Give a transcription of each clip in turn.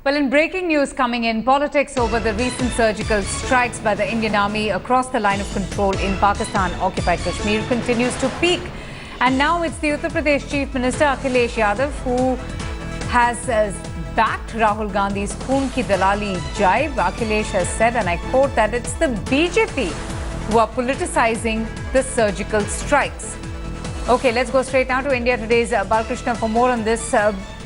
Well, in breaking news coming in, politics over the recent surgical strikes by the Indian Army across the line of control in Pakistan-occupied Kashmir continues to peak. And now it's the Uttar Pradesh Chief Minister Akhilesh Yadav who has backed Rahul Gandhi's Khoon Ki Dalali jibe. Akhilesh has said, and I quote, that it's the BJP who are politicizing the surgical strikes. Okay, let's go straight now to India Today's Balakrishna for more on this.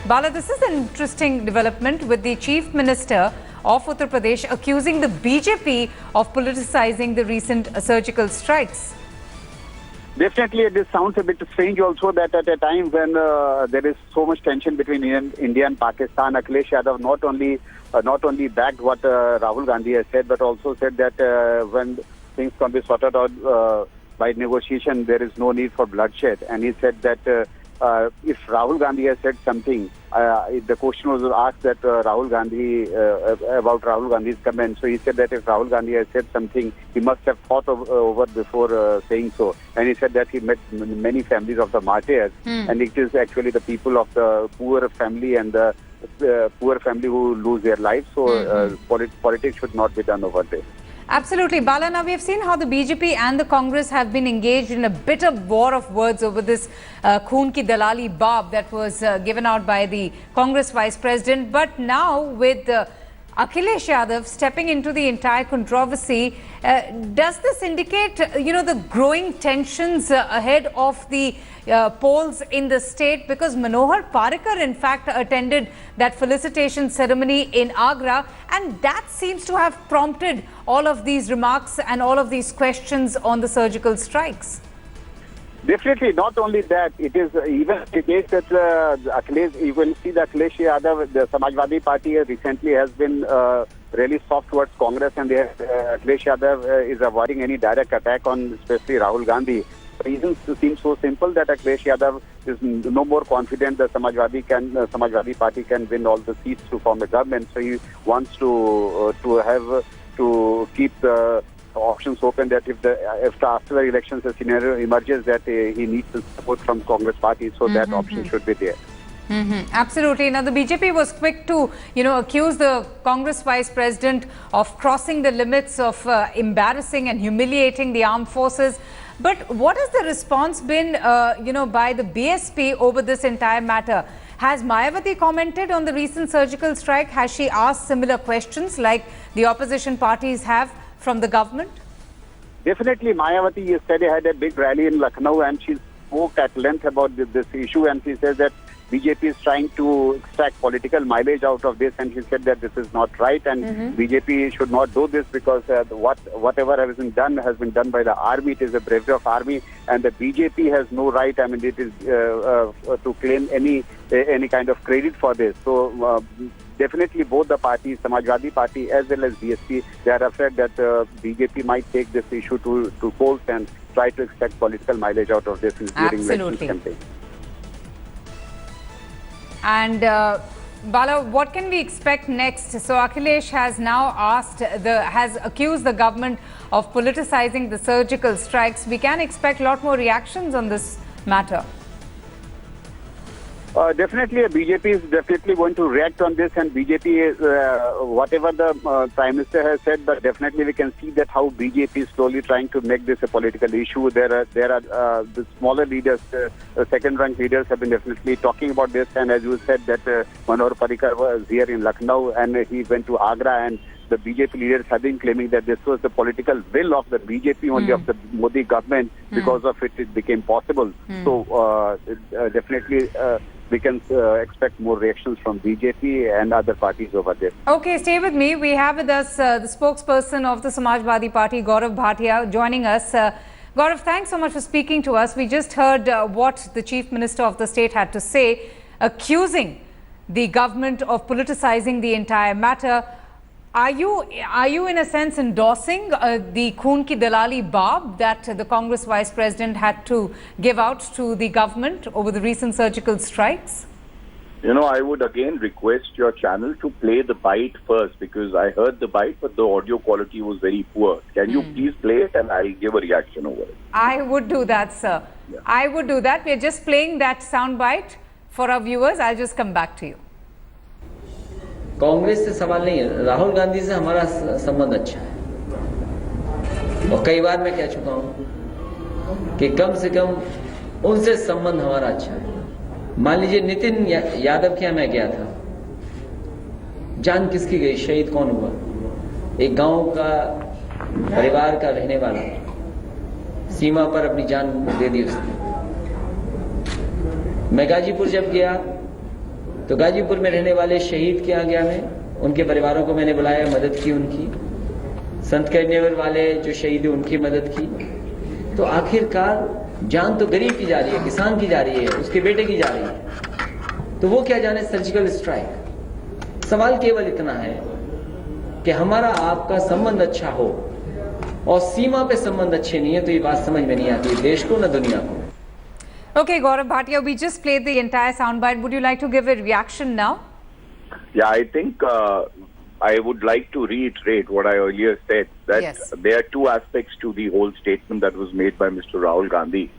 Bala, this is an interesting development with the Chief Minister of Uttar Pradesh accusing the BJP of politicizing the recent surgical strikes. Definitely, this sounds a bit strange also that at a time when there is so much tension between India and Pakistan, Akhilesh Yadav not only backed what Rahul Gandhi has said, but also said that when things can be sorted out by negotiation, there is no need for bloodshed. And he said that if Rahul Gandhi has said something, the question was asked that Rahul Gandhi about Rahul Gandhi's comment. So he said that if Rahul Gandhi has said something, he must have thought over before saying so. And he said that he met many families of the martyrs, and it is actually the people of the poor family and the poor family who lose their lives. So politics should not be done over there. Absolutely. Bala, now we have seen how the BJP and the Congress have been engaged in a bit of war of words over this Khoon Ki Dalali Bab that was given out by the Congress Vice President. But now with Akhilesh Yadav stepping into the entire controversy, does this indicate, the growing tensions ahead of the polls in the state? Because Manohar Parrikar, in fact, attended that felicitation ceremony in Agra, and that seems to have prompted all of these remarks and all of these questions on the surgical strikes. Definitely, not only that, it is even the case that Akhilesh, you will see that Akhilesh Yadav, the Samajwadi Party recently has been really soft towards Congress, and Akhilesh Yadav is avoiding any direct attack on especially Rahul Gandhi. The reasons seem so simple that Akhilesh Yadav is no more confident that Samajwadi Party can win all the seats to form a government. So he wants to keep the options open that if after the elections a scenario emerges that he needs the support from Congress Party, so that option should be there. Absolutely. Now, the BJP was quick to, accuse the Congress Vice President of crossing the limits of embarrassing and humiliating the armed forces. But what has the response been, by the BSP over this entire matter? Has Mayawati commented on the recent surgical strike? Has she asked similar questions like the opposition parties have from the government? Definitely, Mayawati yesterday had a big rally in Lucknow, and she spoke at length about this issue, and she says that BJP is trying to extract political mileage out of this, and she said that this is not right, and BJP should not do this because whatever has been done by the army. It is the bravery of army, and the BJP has no right. I mean, it is to claim any kind of credit for this. So definitely, both the parties, Samajwadi Party as well as BSP, they are afraid that BJP might take this issue to polls and try to extract political mileage out of this during election campaign. And Bala, what can we expect next? So Akhilesh has now has accused the government of politicizing the surgical strikes. We can expect a lot more reactions on this matter. Definitely, BJP is definitely going to react on this, and BJP is whatever the Prime Minister has said, but definitely we can see that how BJP is slowly trying to make this a political issue. There are the smaller leaders, second-rank leaders have been definitely talking about this, and as you said that Manohar Parrikar was here in Lucknow and he went to Agra, and the BJP leaders have been claiming that this was the political will of the BJP only of the Modi government. Because of it became possible. So definitely we can expect more reactions from BJP and other parties over there. Okay, stay with me. We have with us the spokesperson of the Samajwadi Party, Gaurav Bhatia, joining us. Gaurav, thanks so much for speaking to us. We just heard what the Chief Minister of the state had to say, accusing the government of politicizing the entire matter. Are you in a sense endorsing the Khoon Ki Dalali Bab that the Congress Vice President had to give out to the government over the recent surgical strikes? I would again request your channel to play the bite first, because I heard the bite, but the audio quality was very poor. Can you please play it and I'll give a reaction over it? I would do that, sir. Yeah. I would do that. We're just playing that sound bite for our viewers. I'll just come back to you. Congress से सवाल नहीं है, राहुल गांधी से हमारा संबंध अच्छा है और कई बार मैं कह चुका हूं कि कम से कम उनसे संबंध हमारा अच्छा है। मान लीजिए नितिन यादव के यहाँ मैं गया था, जान किसकी गई, शहीद कौन हुआ? एक गांव का परिवार का रहने वाला, सीमा पर अपनी जान दे दी उसने। मैं गाजीपुर जब गया तो गाजीपुर में रहने वाले शहीद के यहाँ गया, मैं उनके परिवारों को मैंने बुलाया, मदद की उनकी। संत कन्यावर वाले जो शहीद हुए उनकी मदद की। तो आखिरकार जान तो गरीब की जा रही है, किसान की जा रही है, उसके बेटे की जा रही है, तो वो क्या जाने सर्जिकल स्ट्राइक। सवाल केवल इतना है कि हमारा आपका संबंध अच्छा हो और सीमा पे संबंध अच्छे नहीं है तो ये बात समझ में नहीं आती देश को न दुनिया को। Okay, Gaurav Bhatia, we just played the entire soundbite. Would you like to give a reaction now? Yeah, I think I would like to reiterate what I earlier said, that Yes. there are two aspects to the whole statement that was made by Mr. Rahul Gandhi.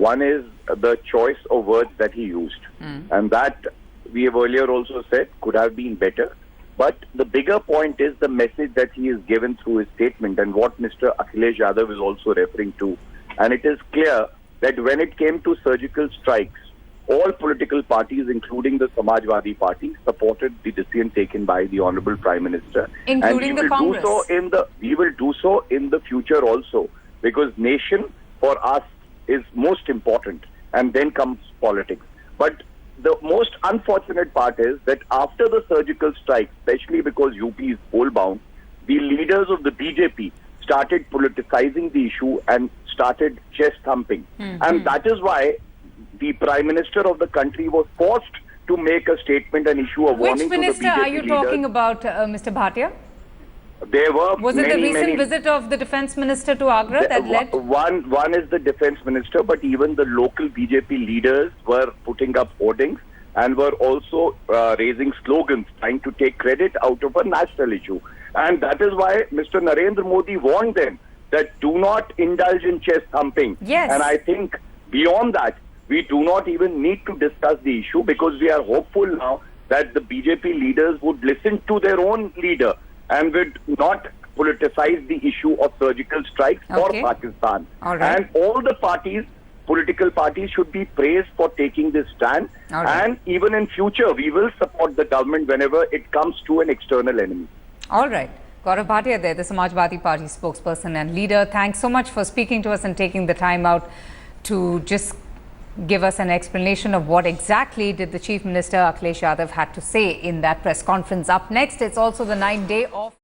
One is the choice of words that he used. And that, we have earlier also said, could have been better. But the bigger point is the message that he has given through his statement and what Mr. Akhilesh Yadav is also referring to. And it is clear that when it came to surgical strikes, all political parties, including the Samajwadi Party, supported the decision taken by the Honorable Prime Minister. Including the Congress. We will do so in the future also, because nation for us is most important, and then comes politics. But the most unfortunate part is that after the surgical strike, especially because UP is poll-bound, the leaders of the BJP started politicizing the issue and started chest thumping. And that is why the Prime Minister of the country was forced to make a statement and issue a warning Which to the BJP minister are you leaders. talking about, Mr. Bhatia? There were Was it the recent many visit of the Defence Minister to Agra that led? One is the Defence Minister, but even the local BJP leaders were putting up hoardings and were also raising slogans trying to take credit out of a national issue. And that is why Mr. Narendra Modi warned them that do not indulge in chest thumping. Yes. And I think beyond that, we do not even need to discuss the issue, because we are hopeful now that the BJP leaders would listen to their own leader and would not politicize the issue of surgical strikes for Okay. Pakistan. All right. And all the parties, political parties, should be praised for taking this stand. All right. And even in future, we will support the government whenever it comes to an external enemy. All right. Gaurav Bhatia there, the Samajwadi Party spokesperson and leader. Thanks so much for speaking to us and taking the time out to just give us an explanation of what exactly did the Chief Minister Akhilesh Yadav had to say in that press conference. Up next, it's also the 9th day of